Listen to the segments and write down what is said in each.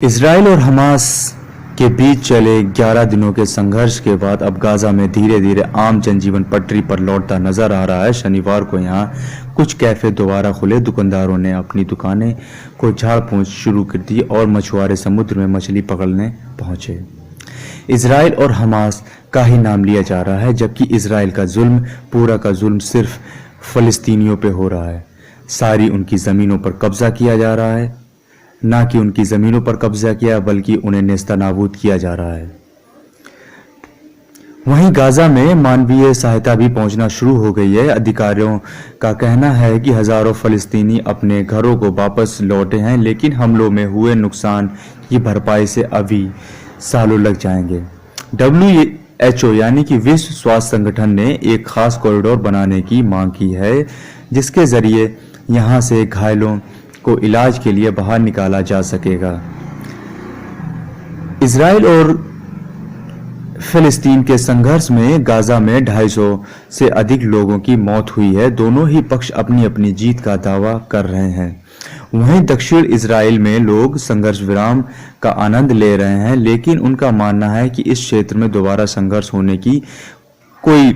Israel और Hamas के बीच चले 11 दिनों के संघर्ष के बाद अब गाजा में धीरे धीरे आम जनजीवन पटरी पर लौटता नजर आ रहा है। शनिवार को यहां कुछ कैफे दोबारा खुले, दुकानदारों ने अपनी दुकानें को झाड़ पोंछ शुरू कर दी और मछुआरे समुद्र में मछली पकड़ने पहुंचे। इसराइल और हमास का ही नाम लिया जा रहा है, जबकि इसराइल का जुल्म पूरा का जुल्म सिर्फ फलस्तीनियों पे हो रहा है। सारी उनकी ज़मीनों पर कब्जा किया जा रहा है, ना कि उनकी ज़मीनों पर कब्जा किया बल्कि उन्हें नेस्तनाबूद किया जा रहा है। वहीं गाजा में मानवीय सहायता भी पहुंचना शुरू हो गई है। अधिकारियों का कहना है कि हजारों फलस्तीनी अपने घरों को वापस लौटे हैं, लेकिन हमलों में हुए नुकसान की भरपाई से अभी सालों लग जाएंगे। WHO यानी कि विश्व स्वास्थ्य संगठन ने एक खास कॉरिडोर बनाने की मांग की है, जिसके जरिए यहां से घायलों को इलाज के लिए बाहर निकाला जा सकेगा। इजराइल और फिलिस्तीन के संघर्ष में गाजा में 250 से अधिक लोगों की मौत हुई है। दोनों ही पक्ष अपनी अपनी जीत का दावा कर रहे हैं। वहीं दक्षिण इजराइल में लोग संघर्ष विराम का आनंद ले रहे हैं, लेकिन उनका मानना है कि इस क्षेत्र में दोबारा संघर्ष होने की कोई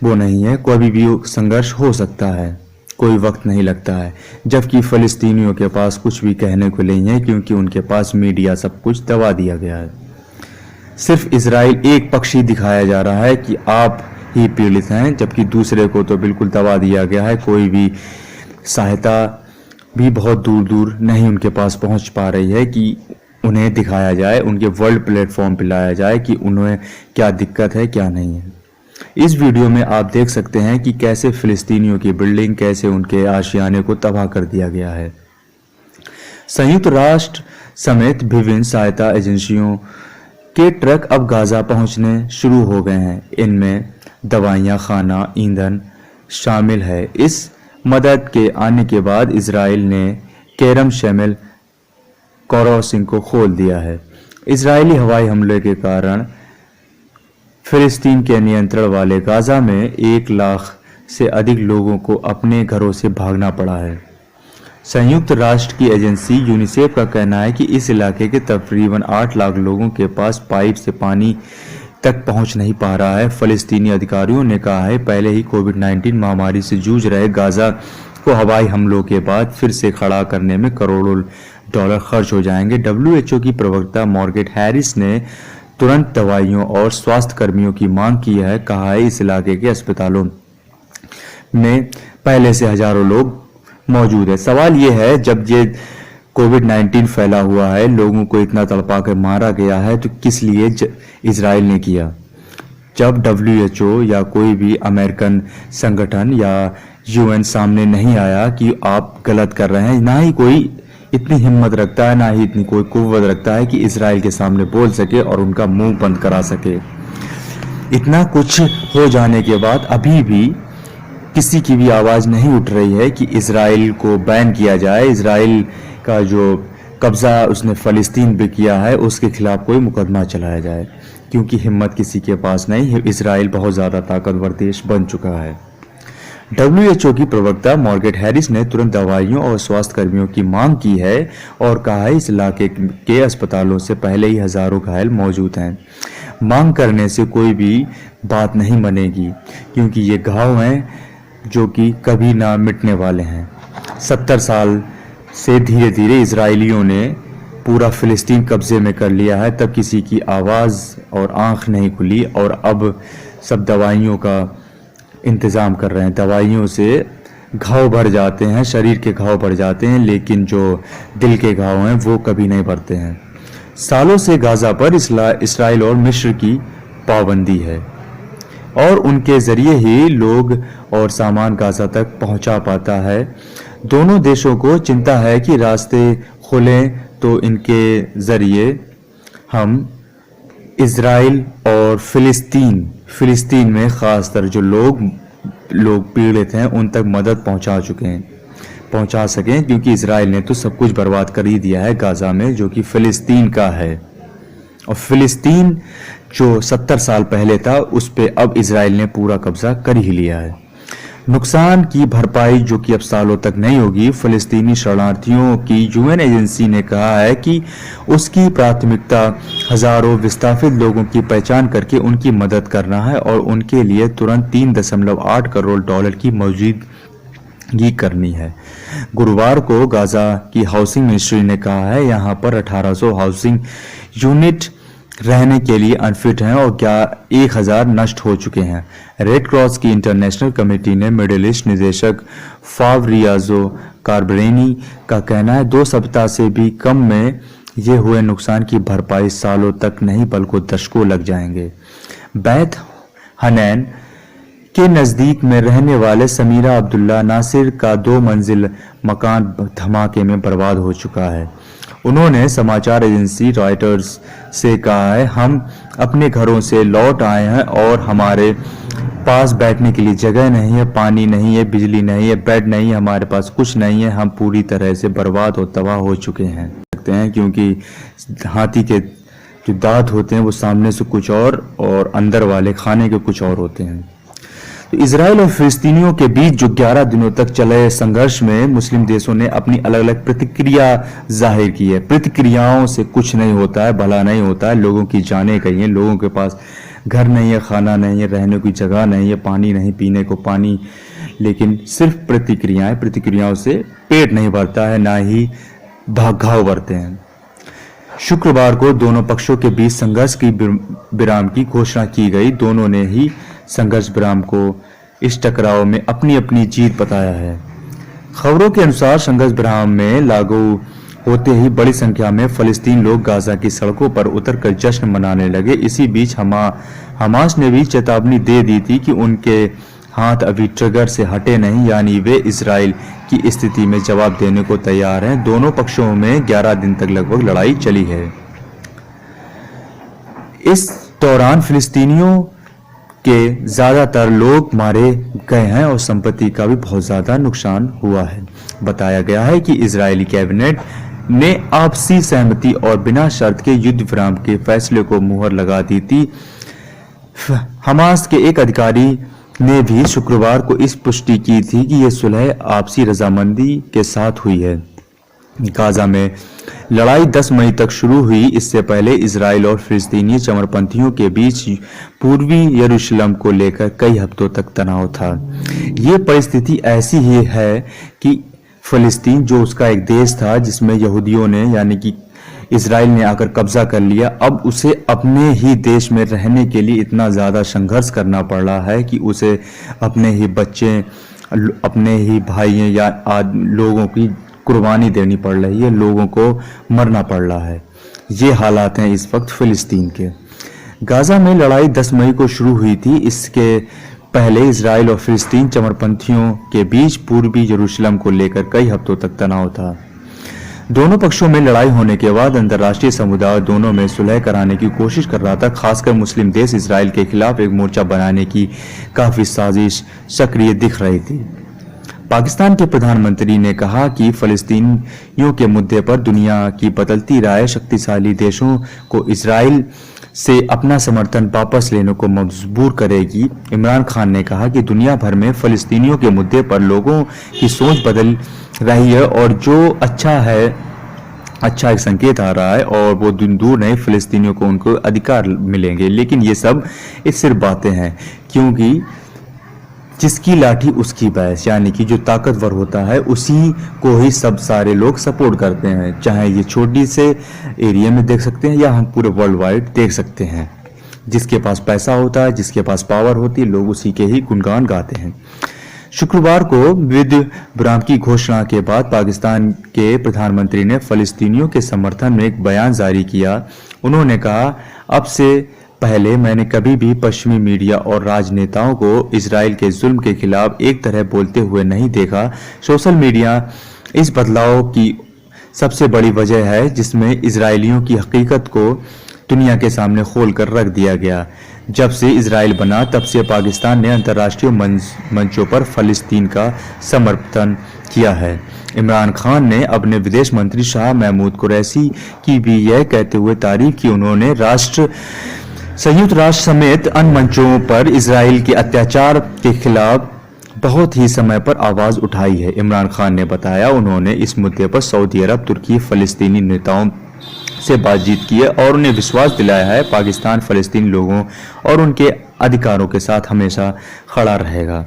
वो नहीं है। कोई भी संघर्ष हो सकता है, कोई वक्त नहीं लगता है। जबकि फ़लस्तीनियों के पास कुछ भी कहने को नहीं है, क्योंकि उनके पास मीडिया सब कुछ दबा दिया गया है। सिर्फ इजराइल एक पक्ष ही दिखाया जा रहा है कि आप ही पीड़ित हैं, जबकि दूसरे को तो बिल्कुल दबा दिया गया है। कोई भी सहायता भी बहुत दूर दूर नहीं उनके पास पहुंच पा रही है कि उन्हें दिखाया जाए, उनके वर्ल्ड प्लेटफॉर्म पर लाया जाए कि उन्हें क्या दिक्कत है क्या नहीं है। इस वीडियो में आप देख सकते हैं कि कैसे फिलिस्तीनियों की बिल्डिंग, कैसे उनके आशियाने को तबाह कर दिया गया है। संयुक्त राष्ट्र समेत विभिन्न सहायता एजेंसियों के ट्रक अब गाजा पहुंचने शुरू हो गए हैं। इनमें दवाइयां, खाना, ईंधन शामिल है। इस मदद के आने के बाद इसराइल ने केरम शैमेल क्रॉसिंग को खोल दिया है। इजरायली हवाई हमले के कारण फिलिस्तीन के नियंत्रण वाले गाजा में 1 लाख से अधिक लोगों को अपने घरों से भागना पड़ा है। संयुक्त राष्ट्र की एजेंसी यूनिसेफ का कहना है कि इस इलाके के तकरीबन 8 लाख लोगों के पास पाइप से पानी तक पहुंच नहीं पा रहा है। फलस्तीनी अधिकारियों ने कहा है पहले ही कोविड-19 महामारी से जूझ रहे गाजा को हवाई हमलों के बाद फिर से खड़ा करने में करोड़ों डॉलर खर्च हो जाएंगे। WHO की प्रवक्ता मार्गरेट हैरिस ने तुरंत दवाइयों और स्वास्थ्य कर्मियों की मांग की है। कहा है इस इलाके के अस्पतालों में पहले से हजारों लोग मौजूद है। सवाल ये है, जब ये कोविड-19 फैला हुआ है, लोगों को इतना तड़पा कर मारा गया है, तो किस लिए इजराइल ने किया? जब WHO या कोई भी अमेरिकन संगठन या UN सामने नहीं आया कि आप गलत कर रहे हैं, ना ही कोई इतनी हिम्मत रखता है, ना ही इतनी कोई कुव्वत रखता है कि इजराइल के सामने बोल सके और उनका मुंह बंद करा सके। इतना कुछ हो जाने के बाद अभी भी किसी की भी आवाज़ नहीं उठ रही है कि इजराइल को बैन किया जाए। इजराइल का जो कब्ज़ा उसने फ़लस्तीन पे किया है, उसके खिलाफ कोई मुकदमा चलाया जाए, क्योंकि हिम्मत किसी के पास नहीं है। इजराइल बहुत ज़्यादा ताकतवर देश बन चुका है। WHO की प्रवक्ता मार्गरेट हैरिस ने तुरंत दवाइयों और स्वास्थ्य कर्मियों की मांग की है और कहा है इस इलाके के अस्पतालों से पहले ही हजारों घायल मौजूद हैं। मांग करने से कोई भी बात नहीं बनेगी, क्योंकि ये घाव हैं जो कि कभी ना मिटने वाले हैं। 70 साल से धीरे धीरे इजरायलियों ने पूरा फिलिस्तीन कब्जे में कर लिया है, तब किसी की आवाज़ और आंख नहीं खुली और अब सब दवाइयों का इंतज़ाम कर रहे हैं। दवाइयों से घाव भर जाते हैं, शरीर के घाव भर जाते हैं, लेकिन जो दिल के घाव हैं वो कभी नहीं भरते हैं। सालों से गाजा पर इसराइल और मिस्र की पाबंदी है और उनके ज़रिए ही लोग और सामान गाजा तक पहुंचा पाता है। दोनों देशों को चिंता है कि रास्ते खुलें तो इनके ज़रिए हम इजराइल और फिलिस्तीन में ख़ासतर जो लोग पीड़ित हैं उन तक मदद पहुंचा सकें, क्योंकि इजराइल ने तो सब कुछ बर्बाद कर ही दिया है गाजा में, जो कि फिलिस्तीन का है। और फिलिस्तीन जो 70 साल पहले था, उस पे अब इजराइल ने पूरा कब्जा कर ही लिया है। नुकसान की भरपाई जो कि अब सालों तक नहीं होगी। फ़लस्तीनी शरणार्थियों की यूएन एजेंसी ने कहा है कि उसकी प्राथमिकता हजारों विस्थापित लोगों की पहचान करके उनकी मदद करना है और उनके लिए तुरंत 3.8 करोड़ डॉलर की मौजूदगी करनी है। गुरुवार को गाजा की हाउसिंग मिनिस्ट्री ने कहा है यहाँ पर 1800 हाउसिंग यूनिट रहने के लिए अनफिट हैं और क्या 1000 नष्ट हो चुके हैं। रेड क्रॉस की इंटरनेशनल कमेटी ने मिडिल ईस्ट निदेशक फावरियाजो कार्बरेनी का कहना है 2 सप्ताह से भी कम में ये हुए नुकसान की भरपाई सालों तक नहीं बल्कि दशकों लग जाएंगे। बैत हनैन के नज़दीक में रहने वाले समीरा अब्दुल्ला नासिर का 2 मंजिल मकान धमाके में बर्बाद हो चुका है। उन्होंने समाचार एजेंसी रॉयटर्स से कहा है, हम अपने घरों से लौट आए हैं और हमारे पास बैठने के लिए जगह नहीं है, पानी नहीं है, बिजली नहीं है, बेड नहीं है, हमारे पास कुछ नहीं है। हम पूरी तरह से बर्बाद और तबाह हो चुके हैं क्योंकि हाथी के जो दांत होते हैं वो सामने से कुछ और अंदर वाले खाने के कुछ और होते हैं। तो इजराइल और फिलिस्तीनियों के बीच जो 11 दिनों तक चले संघर्ष में मुस्लिम देशों ने अपनी अलग अलग प्रतिक्रिया जाहिर की है। प्रतिक्रियाओं से कुछ नहीं होता है, भला नहीं होता है। लोगों की जानें गई हैं, लोगों के पास घर नहीं है, खाना नहीं है, रहने की जगह नहीं है, पानी नहीं, पीने को पानी, लेकिन सिर्फ प्रतिक्रियाओं से पेट नहीं भरता है, ना ही घाव भरते हैं। शुक्रवार को दोनों पक्षों के बीच संघर्ष की विराम की घोषणा की गई। दोनों ने ही संघर्ष विराम को इस टकराव में अपनी अपनी जीत बताया है। खबरों के अनुसार संघर्ष विराम में लागू होते ही बड़ी संख्या में फलस्तीन लोग गाजा की सड़कों पर उतरकर जश्न मनाने लगे। इसी बीच हमास ने भी चेतावनी दे दी थी कि उनके हाथ अभी ट्रिगर से हटे नहीं, यानी वे इजराइल की स्थिति में जवाब देने को तैयार हैं। दोनों पक्षों में 11 दिन तक लगभग लड़ाई चली है। इस दौरान फिलिस्तीनियों के ज्यादातर लोग मारे गए हैं और संपत्ति का भी बहुत ज्यादा नुकसान हुआ है। बताया गया है कि इजरायली कैबिनेट ने आपसी सहमति और बिना शर्त के युद्ध विराम के फैसले को मुहर लगा दी थी। हमास के एक अधिकारी ने भी शुक्रवार को इस पुष्टि की थी कि यह सुलह आपसी रजामंदी के साथ हुई है। गाजा में लड़ाई 10 मई तक शुरू हुई। इससे पहले इजराइल और फिलिस्तीनी चमरपंथियों के बीच पूर्वी यरूशलेम को लेकर कई हफ्तों तक तनाव था। ये परिस्थिति ऐसी ही है कि फिलिस्तीन जो उसका एक देश था जिसमें यहूदियों ने यानी कि इजराइल ने आकर कब्जा कर लिया, अब उसे अपने ही देश में रहने के लिए इतना ज़्यादा संघर्ष करना पड़ रहा है कि उसे अपने ही बच्चे, अपने ही भाइयों या लोगों की कुर्बानी देनी पड़ रही है, लोगों को मरना पड़ रहा है। ये हालात हैं इस वक्त फिलिस्तीन के। गाजा में लड़ाई 10 मई को शुरू हुई थी। इसके पहले इजराइल और फिलिस्तीन चमरपंथियों के बीच पूर्वी यरूशलेम को लेकर कई हफ्तों तक तनाव था। दोनों पक्षों में लड़ाई होने के बाद अंतर्राष्ट्रीय समुदाय दोनों में सुलह कराने की कोशिश कर रहा था। खासकर मुस्लिम देश इजराइल के खिलाफ एक मोर्चा बनाने की काफी साजिश सक्रिय दिख रही थी। पाकिस्तान के प्रधानमंत्री ने कहा कि फलस्तीनियों के मुद्दे पर दुनिया की बदलती राय शक्तिशाली देशों को इजराइल से अपना समर्थन वापस लेने को मजबूर करेगी। इमरान खान ने कहा कि दुनिया भर में फलस्तीनियों के मुद्दे पर लोगों की सोच बदल रही है और जो अच्छा एक संकेत आ रहा है और वो दिन दूर नहीं, फिलिस्तीनियों को उनको अधिकार मिलेंगे। लेकिन ये सब सिर्फ बातें हैं, क्योंकि जिसकी लाठी उसकी भैंस, यानी कि जो ताकतवर होता है उसी को ही सब सारे लोग सपोर्ट करते हैं। चाहे ये छोटी से एरिया में देख सकते हैं या हम पूरे वर्ल्ड वाइड देख सकते हैं। जिसके पास पैसा होता है, जिसके पास पावर होती है, लोग उसी के ही गुणगान गाते हैं। शुक्रवार को युद्ध विराम की घोषणा के बाद पाकिस्तान के प्रधानमंत्री ने फलस्तीनियों के समर्थन में एक बयान जारी किया। उन्होंने कहा, अब से पहले मैंने कभी भी पश्चिमी मीडिया और राजनेताओं को इजराइल के जुल्म के खिलाफ एक तरह बोलते हुए नहीं देखा। सोशल मीडिया इस बदलाव की सबसे बड़ी वजह है, जिसमें इजरायलियों की हकीकत को दुनिया के सामने खोल कर रख दिया गया। जब से इजराइल बना तब से पाकिस्तान ने अंतर्राष्ट्रीय मंचों पर फलस्तीन का समर्थन किया है। इमरान खान ने अपने विदेश मंत्री शाह महमूद कुरैशी की भी यह कहते हुए तारीफ की, उन्होंने संयुक्त राष्ट्र समेत अन्य मंचों पर इजराइल के अत्याचार के खिलाफ बहुत ही समय पर आवाज उठाई है। इमरान खान ने बताया उन्होंने इस मुद्दे पर सऊदी अरब, तुर्की, फलस्तीनी नेताओं से बातचीत की है और उन्हें विश्वास दिलाया है पाकिस्तान फलस्तीनी लोगों और उनके अधिकारों के साथ हमेशा खड़ा रहेगा।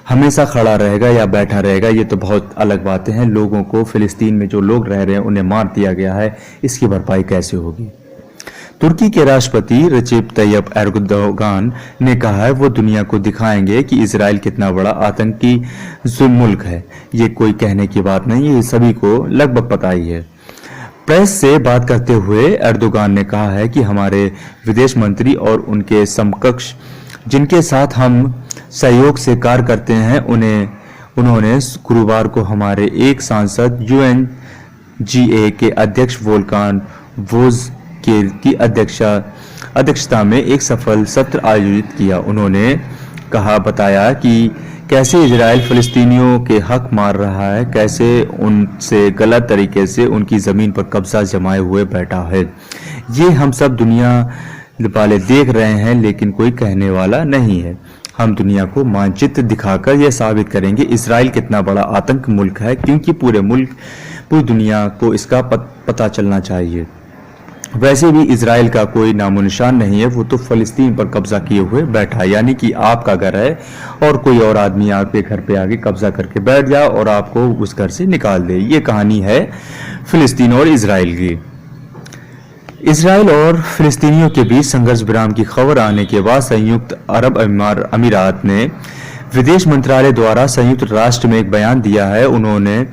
हमेशा खड़ा रहेगा या बैठा रहेगा, ये तो बहुत अलग बातें हैं। लोगों को, फिलिस्तीन में जो लोग रह रहे हैं उन्हें मार दिया गया है, इसकी भरपाई कैसे होगी? तुर्की के राष्ट्रपति रजेब तैयब एर्दोगान ने कहा है वो दुनिया को दिखाएंगे कि इजराइल कितना बड़ा आतंकी मुल्क है। ये कोई कहने की बात नहीं है, ये सभी को लगभग पता ही है। प्रेस से बात करते हुए एर्दोगान ने कहा है कि हमारे विदेश मंत्री और उनके समकक्ष जिनके साथ हम सहयोग से कार्य करते हैं उन्होंने गुरुवार को हमारे एक सांसद UNGA के अध्यक्ष वोल्कान वोज की अध्यक्षता में एक सफल सत्र आयोजित किया। उन्होंने बताया कि कैसे इजराइल फिलिस्तीनियों के हक मार रहा है, कैसे उनसे गलत तरीके से उनकी ज़मीन पर कब्जा जमाए हुए बैठा है। ये हम सब दुनिया वाले देख रहे हैं, लेकिन कोई कहने वाला नहीं है। हम दुनिया को मानचित्र दिखाकर यह साबित करेंगे इजराइल कितना बड़ा आतंक मुल्क है, क्योंकि पूरी दुनिया को इसका पता चलना चाहिए। वैसे भी इजराइल का कोई नामो निशान नहीं है, वो तो फलस्तीन पर कब्जा किए हुए बैठा है। यानी कि आपका घर है और कोई और आदमी आपके घर पे आके कब्जा करके बैठ जाए और आपको उस घर से निकाल दे। ये कहानी है फिलिस्तीन और इजराइल की। इजराइल और फिलिस्तीनियों के बीच संघर्ष विराम की खबर आने के बाद संयुक्त अरब अमीरात ने विदेश मंत्रालय द्वारा संयुक्त राष्ट्र में एक बयान दिया है। उन्होंने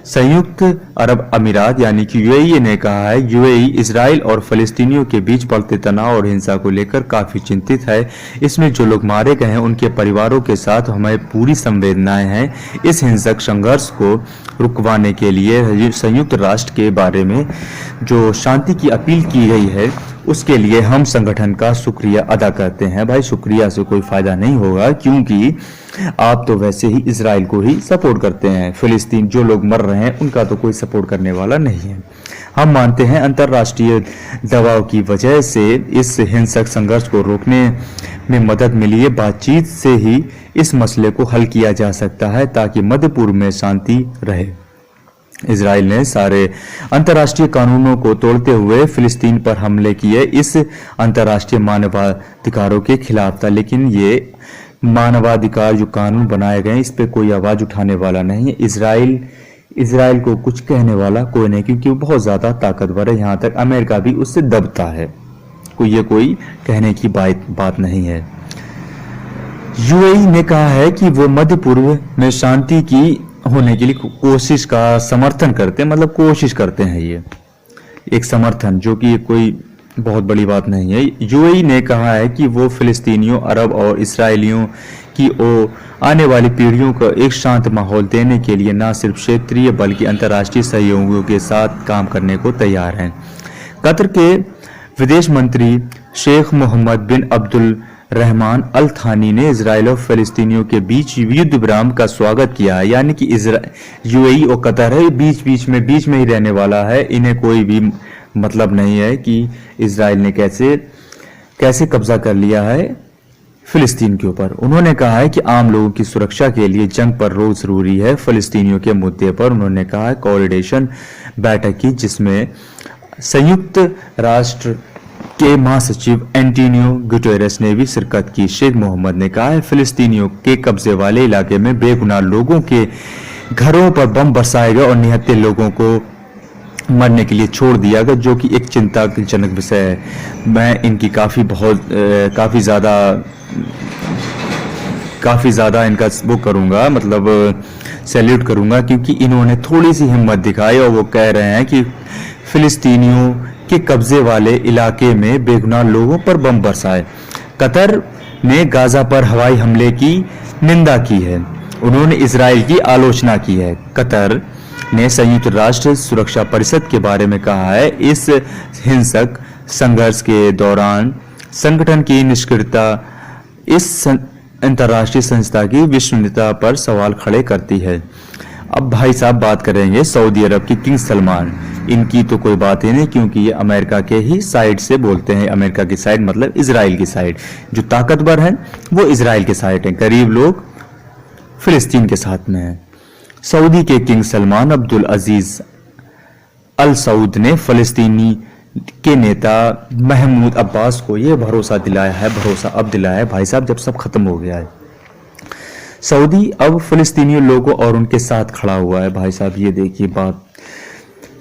संयुक्त अरब अमीरात यानी कि UAE ने कहा है UAE इजराइल और फलस्तीनियों के बीच बढ़ते तनाव और हिंसा को लेकर काफी चिंतित है। इसमें जो लोग मारे गए हैं उनके परिवारों के साथ हमें पूरी संवेदनाएं हैं। इस हिंसक संघर्ष को रुकवाने के लिए संयुक्त राष्ट्र के बारे में जो शांति की अपील की गई है उसके लिए हम संगठन का शुक्रिया अदा करते हैं। भाई शुक्रिया से कोई फायदा नहीं होगा, क्योंकि आप तो वैसे ही इजराइल को ही सपोर्ट करते हैं। फिलिस्तीन जो लोग मर रहे हैं उनका तो कोई सपोर्ट करने वाला नहीं है। हम मानते हैं अंतर्राष्ट्रीय दबाव की वजह से इस हिंसक संघर्ष को रोकने में मदद मिली है। बातचीत से ही इस मसले को हल किया जा सकता है ताकि मध्य पूर्व में शांति रहे। इजराइल ने सारे अंतर्राष्ट्रीय कानूनों को तोड़ते हुए फिलिस्तीन पर हमले किए। इस अंतर्राष्ट्रीय मानवाधिकारों के खिलाफ था, लेकिन ये मानवाधिकार जो कानून बनाए गए इस पे कोई आवाज उठाने वाला नहीं है। इजराइल को कुछ कहने वाला कोई नहीं, क्योंकि वो बहुत ज्यादा ताकतवर है। यहाँ तक अमेरिका भी उससे दबता है। कोई कहने की बात नहीं है। UAE ने कहा है कि वो मध्य पूर्व में शांति की होने के लिए कोशिश का समर्थन करते हैं, मतलब कोशिश करते हैं। ये एक समर्थन जो कि कोई बहुत बड़ी बात नहीं है। UAE ने कहा है कि वो फिलिस्तीनियों, अरब और इसराइलियों की आने वाली पीढ़ियों को एक शांत माहौल देने के लिए न सिर्फ क्षेत्रीय बल्कि अंतर्राष्ट्रीय सहयोगियों के साथ काम करने को तैयार हैं। कतर के विदेश मंत्री शेख मोहम्मद बिन अब्दुल रहमान अल थानी ने इजराइल और फिलिस्तीनियों के बीच युद्ध विराम का स्वागत किया है। यानी कि UAE और कतर है बीच में ही रहने वाला है। इन्हें कोई भी मतलब नहीं है कि इजराइल ने कैसे कब्जा कर लिया है फिलिस्तीन के ऊपर। उन्होंने कहा है कि आम लोगों की सुरक्षा के लिए जंग पर रोक जरूरी है। फिलिस्तीनियों के मुद्दे पर उन्होंने कहा है कोऑर्डिनेशन बैठक की, जिसमें संयुक्त राष्ट्र के महासचिव एंटोनियो गुटेरेस ने भी शिरकत की। शेख मोहम्मद ने कहा है फिलिस्तीनियों के कब्जे वाले इलाके में बेगुनाह लोगों के घरों पर बम बरसाए गए और निहत्थे लोगों को मरने के लिए छोड़ दिया गया, जो कि एक चिंताजनक विषय है। मैं इनकी काफी ज्यादा इनका वो करूंगा, मतलब सैल्यूट करूंगा, क्योंकि इन्होंने थोड़ी सी हिम्मत दिखाई और वो कह रहे हैं कि फिलिस्तीनियों के कब्जे वाले इलाके में बेगुनाह लोगों पर बम बरसाए। कतर ने गाजा पर हवाई हमले की निंदा की है। उन्होंने इजराइल की आलोचना की है। कतर ने संयुक्त राष्ट्र सुरक्षा परिषद के बारे में कहा है इस हिंसक संघर्ष के दौरान संगठन की निष्क्रियता इस अंतर्राष्ट्रीय संस्था की विश्वसनीयता पर सवाल खड़े करती है। अब भाई साहब बात करेंगे सऊदी अरब की किंग सलमान। इनकी तो कोई बात ही नहीं, क्योंकि ये अमेरिका के ही साइड से बोलते हैं। अमेरिका की साइड मतलब इजराइल की साइड। जो ताकतवर है वो इजराइल के साइड है। गरीब लोग फिलिस्तीन के साथ में है। सऊदी के किंग सलमान अब्दुल अजीज अल सऊद ने फिलिस्तीनी के नेता महमूद अब्बास को यह भरोसा दिलाया है, भरोसा अब दिलाया है भाई साहब जब सब खत्म हो गया है। सऊदी अब फिलिस्तीनी लोगों और उनके साथ खड़ा हुआ है भाई साहब, ये देखिए बात।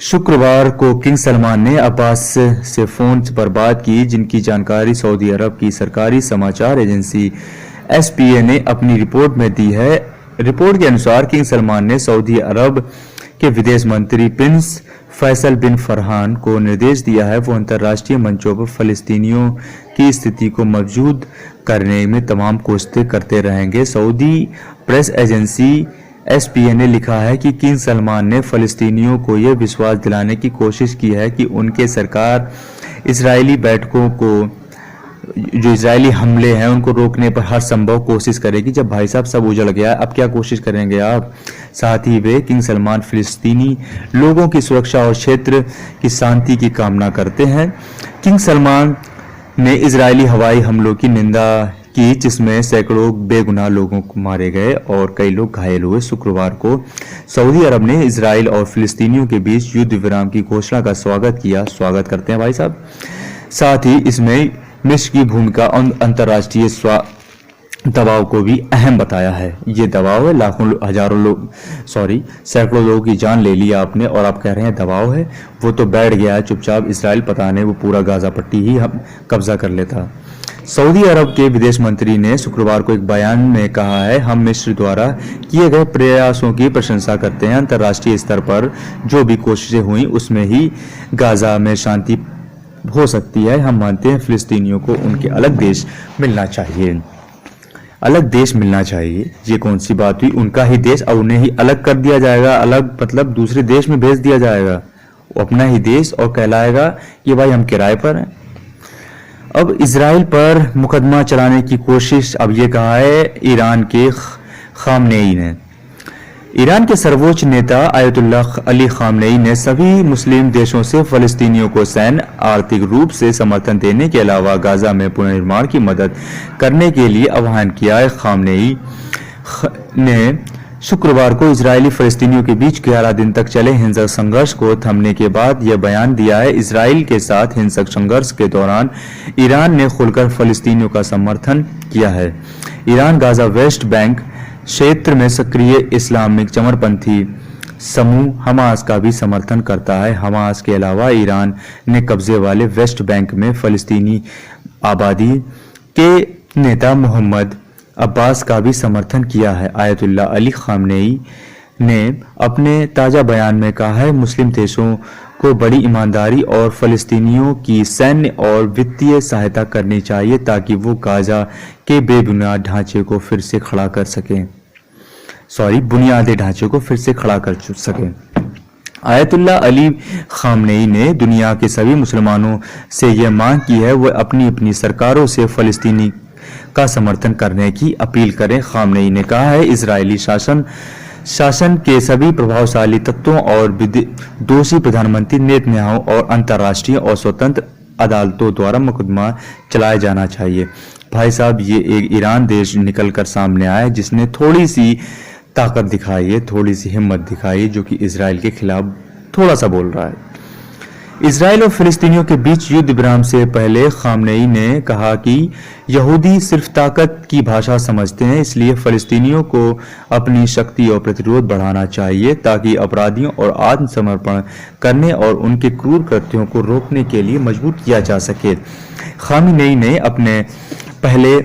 शुक्रवार को किंग सलमान ने अब्बास से फोन पर बात की, जिनकी जानकारी सऊदी अरब की सरकारी समाचार एजेंसी एसपीए ने अपनी रिपोर्ट में दी है। रिपोर्ट के अनुसार किंग सलमान ने सऊदी अरब के विदेश मंत्री प्रिंस फैसल बिन फरहान को निर्देश दिया है वो अंतर्राष्ट्रीय मंचों पर फलस्तीनियों की स्थिति को मजबूत करने में तमाम कोशिशें करते रहेंगे। सऊदी प्रेस एजेंसी एसपीए ने लिखा है कि किंग सलमान ने फलस्तीनियों को यह विश्वास दिलाने की कोशिश की है कि उनके सरकार इजरायली बैठकों को, जो इजरायली हमले हैं उनको रोकने पर हर संभव कोशिश करेगी। जब भाई साहब सब उजड़ गया अब क्या कोशिश करेंगे आप। साथ ही वे किंग सलमान फिलिस्तीनी लोगों की सुरक्षा और क्षेत्र की शांति की कामना करते हैं। किंग सलमान ने इजरायली हवाई हमलों की निंदा की जिसमें सैकड़ों बेगुनाह लोगों को मारे गए और कई लोग घायल हुए। शुक्रवार को सऊदी अरब ने इजराइल और फिलिस्तीनियों के बीच युद्ध विराम की घोषणा का स्वागत किया। स्वागत करते हैं भाई साहब। साथ ही इसमें मिस्र की भूमिका अंतर्राष्ट्रीय दबाव को भी अहम बताया है। ये दबाव है, लाखों हजारों लोग सैकड़ों लोगों की जान ले ली आपने और आप कह रहे हैं दबाव है। वो तो बैठ गया है चुपचाप, इसराइल पता नहीं वो पूरा गाजा पट्टी ही हम कब्जा कर लेता। सऊदी अरब के विदेश मंत्री ने शुक्रवार को एक बयान में कहा है, हम मिस्र द्वारा किए गए प्रयासों की प्रशंसा करते हैं। अंतर्राष्ट्रीय स्तर पर जो भी कोशिशें हुई उसमें ही गाजा में शांति हो सकती है। हम मानते हैं फिलिस्तीनियों को उनके अलग देश मिलना चाहिए, अलग देश मिलना चाहिए। ये कौन सी बात हुई, उनका ही देश और उन्हें ही अलग कर दिया जाएगा। अलग मतलब दूसरे देश में भेज दिया जाएगा, वो अपना ही देश और कहलाएगा कि भाई हम किराए पर हैं। अब इजराइल पर मुकदमा चलाने की कोशिश, अब ये कहा है ईरान के खामनेई ने। ईरान के सर्वोच्च नेता आयतुल्ला अली खामनेई ने सभी मुस्लिम देशों से फलस्तीनियों को सैन्य आर्थिक रूप से समर्थन देने के अलावा गाजा में पुनर्निर्माण की मदद करने के लिए आह्वान किया है। खामनेई ने शुक्रवार को इजरायली फलस्तीनियों के बीच 11 दिन तक चले हिंसक संघर्ष को थमने के बाद यह बयान दिया है। इजराइल के साथ हिंसक संघर्ष के दौरान ईरान ने खुलकर फलस्तीनियों का समर्थन किया है। ईरान गाजा वेस्ट बैंक क्षेत्र में सक्रिय इस्लामिक चरमपंथी समूह हमास का भी समर्थन करता है। हमास के अलावा ईरान ने कब्जे वाले वेस्ट बैंक में फलस्तीनी आबादी के नेता मोहम्मद अब्बास का भी समर्थन किया है। आयतुल्ला अली खामनेई ने अपने ताजा बयान में कहा है, मुस्लिम देशों को बड़ी ईमानदारी और फलस्तीनियों की सैन्य और वित्तीय सहायता करनी चाहिए ताकि वो गाजा के बेबुनियाद ढांचे को फिर से खड़ा कर सकें, बुनियादी ढांचे को फिर से खड़ा कर सकें। आयतुल्ला अली खामनेई ने दुनिया के सभी मुसलमानों से यह मांग की है वह अपनी अपनी सरकारों से फलस्तीनी का समर्थन करने की अपील करें। खामनेई ने कहा है, इजरायली शासन के सभी प्रभावशाली तत्वों और दोषी प्रधानमंत्री नेतन्याहू और अंतर्राष्ट्रीय और स्वतंत्र अदालतों द्वारा मुकदमा चलाया जाना चाहिए। भाई साहब, ये एक ईरान देश निकलकर सामने आया जिसने थोड़ी सी ताकत दिखाई है, थोड़ी सी हिम्मत दिखाई है, जो कि इजराइल के खिलाफ थोड़ा सा बोल रहा है। इजराइल और फिलिस्तीनियों के बीच युद्ध विराम से पहले खामनेई ने कहा कि यहूदी सिर्फ ताकत की भाषा समझते हैं, इसलिए फिलिस्तीनियों को अपनी शक्ति और प्रतिरोध बढ़ाना चाहिए ताकि अपराधियों और आत्मसमर्पण करने और उनके क्रूर कृत्यों को रोकने के लिए मजबूर किया जा सके। खामनेई ने अपने पहले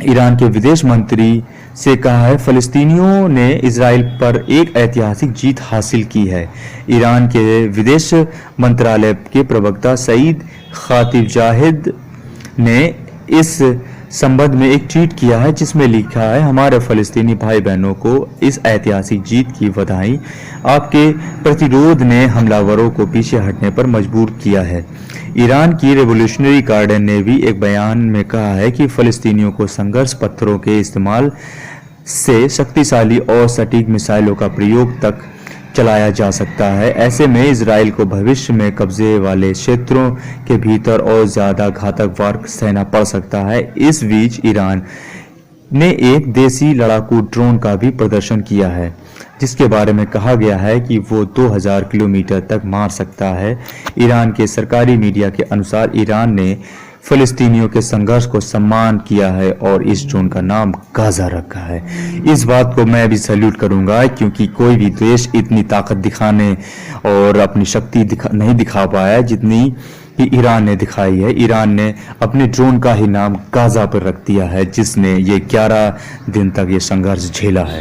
ईरान के विदेश मंत्री से कहा है, फलस्तीनियों ने इजराइल पर एक ऐतिहासिक जीत हासिल की है। ईरान के विदेश मंत्रालय के प्रवक्ता सईद खातिबजाहिद ने इस संबंध में एक ट्वीट किया है जिसमें लिखा है, हमारे फलस्तीनी भाई बहनों को इस ऐतिहासिक जीत की बधाई। आपके प्रतिरोध ने हमलावरों को पीछे हटने पर मजबूर किया है। ईरान की रेवोल्यूशनरी गार्ड ने भी एक बयान में कहा है कि फलस्तीनियों को संघर्ष पत्थरों के इस्तेमाल से शक्तिशाली और सटीक मिसाइलों का प्रयोग तक चलाया जा सकता है। ऐसे में इजराइल को भविष्य में कब्जे वाले क्षेत्रों के भीतर और ज्यादा घातक वार सहना पड़ सकता है। इस बीच ईरान ने एक देसी लड़ाकू ड्रोन का भी प्रदर्शन किया है, जिसके बारे में कहा गया है कि वो 2000 किलोमीटर तक मार सकता है। ईरान के सरकारी मीडिया के अनुसार ईरान ने फिलिस्तीनियों के संघर्ष को सम्मान किया है और इस ड्रोन का नाम गाजा रखा है। इस बात को मैं भी सैल्यूट करूंगा, क्योंकि कोई भी देश इतनी ताकत दिखाने और अपनी शक्ति नहीं दिखा पाया जितनी कि ईरान ने दिखाई है। ईरान ने अपने ड्रोन का ही नाम गाजा पर रख दिया है, जिसने ये 11 दिन तक ये संघर्ष झेला है।